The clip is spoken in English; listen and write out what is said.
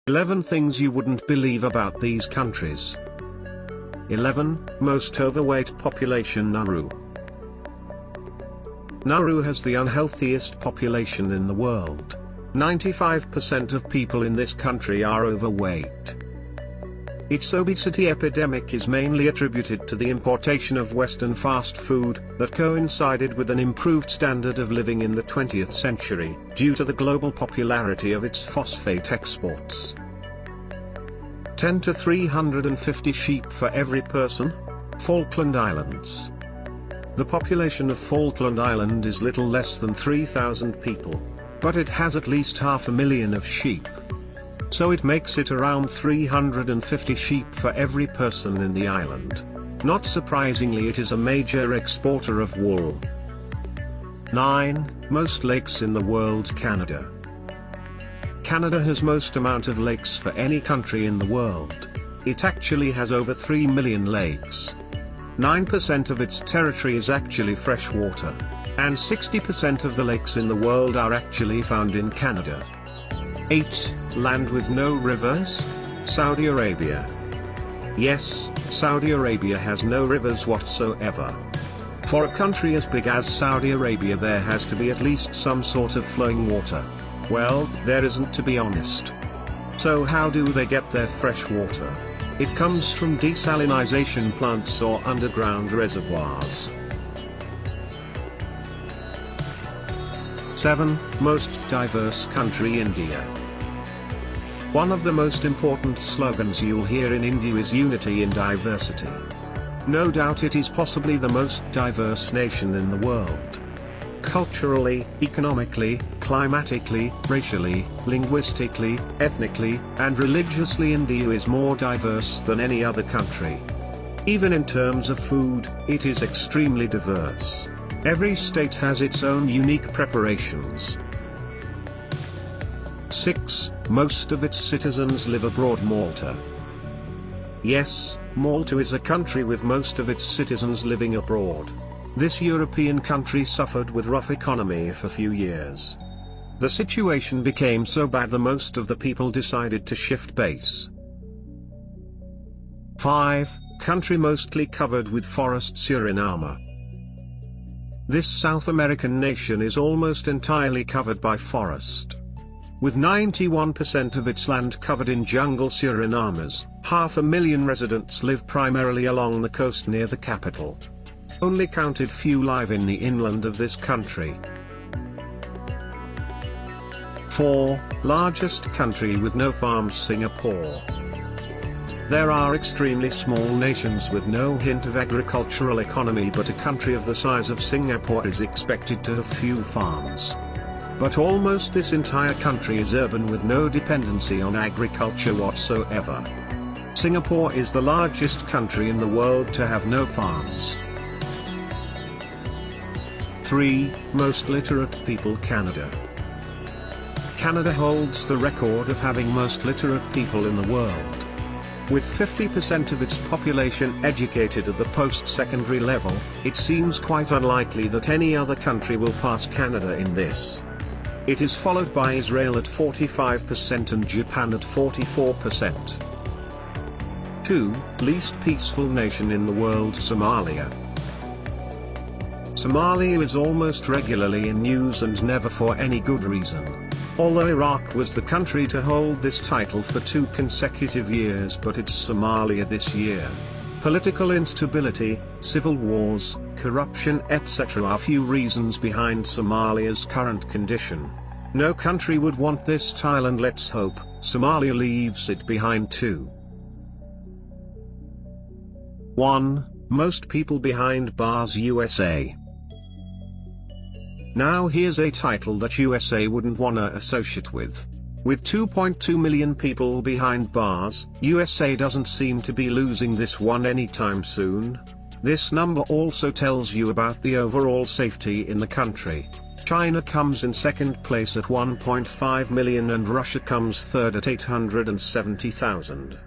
11 things you wouldn't believe about these countries. 11. Most overweight population. Nauru. Nauru has the unhealthiest population in the world. 95% of people in this country are overweight. Its obesity epidemic is mainly attributed to the importation of Western fast food that coincided with an improved standard of living in the 20th century, due to the global popularity of its phosphate exports. 10 to 350 sheep for every person. Falkland Islands. The population of Falkland Island is little less than 3,000 people, but it has at least 500,000 of sheep. So it makes it around 350 sheep for every person in the island. Not surprisingly, it is a major exporter of wool. 9. Most lakes in the world. Canada. Canada has most amount of lakes for any country in the world. It actually has over 3 million lakes. 9% of its territory is actually freshwater, and 60% of the lakes in the world are actually found in Canada. 8. Land with no rivers. Saudi Arabia. Yes, Saudi Arabia has no rivers whatsoever. For a country as big as Saudi Arabia, there has to be at least some sort of flowing water. Well, there isn't, to be honest. So how do they get their fresh water? It comes from desalination plants or underground reservoirs. 7. Most diverse country. India. One of the most important slogans you'll hear in India is unity in diversity. No doubt it is possibly the most diverse nation in the world. Culturally, economically, climatically, racially, linguistically, ethnically, and religiously, India is more diverse than any other country. Even in terms of food, it is extremely diverse. Every state has its own unique preparations. 6. Most of its citizens live abroad. Malta. Yes, Malta is a country with most of its citizens living abroad. This European country suffered with rough economy for a few years. The situation became so bad that most of the people decided to shift base. 5. Country mostly covered with forest. Suriname. This South American nation is almost entirely covered by forest. With 91% of its land covered in jungle, Suriname's 500,000 residents live primarily along the coast near the capital. Only counted few live in the inland of this country. 4. Largest country with no farms. Singapore. There are extremely small nations with no hint of agricultural economy, but a country of the size of Singapore is expected to have few farms. But almost this entire country is urban with no dependency on agriculture whatsoever. Singapore is the largest country in the world to have no farms. 3. Most literate people. Canada. Canada holds the record of having most literate people in the world. With 50% of its population educated at the post-secondary level, it seems quite unlikely that any other country will pass Canada in this. It is followed by Israel at 45% and Japan at 44%. 2. Least peaceful nation in the world. Somalia. Somalia is almost regularly in news and never for any good reason. Although Iraq was the country to hold this title for 2 consecutive years, but it's Somalia this year. Political instability, civil wars, corruption, etc. are few reasons behind Somalia's current condition. No country would want this tile, and let's hope Somalia leaves it behind too. 1. Most people behind bars. USA. Now here's a title that USA wouldn't wanna associate with. With 2.2 million people behind bars, USA doesn't seem to be losing this one anytime soon. This number also tells you about the overall safety in the country. China comes in second place at 1.5 million and Russia comes third at 870,000.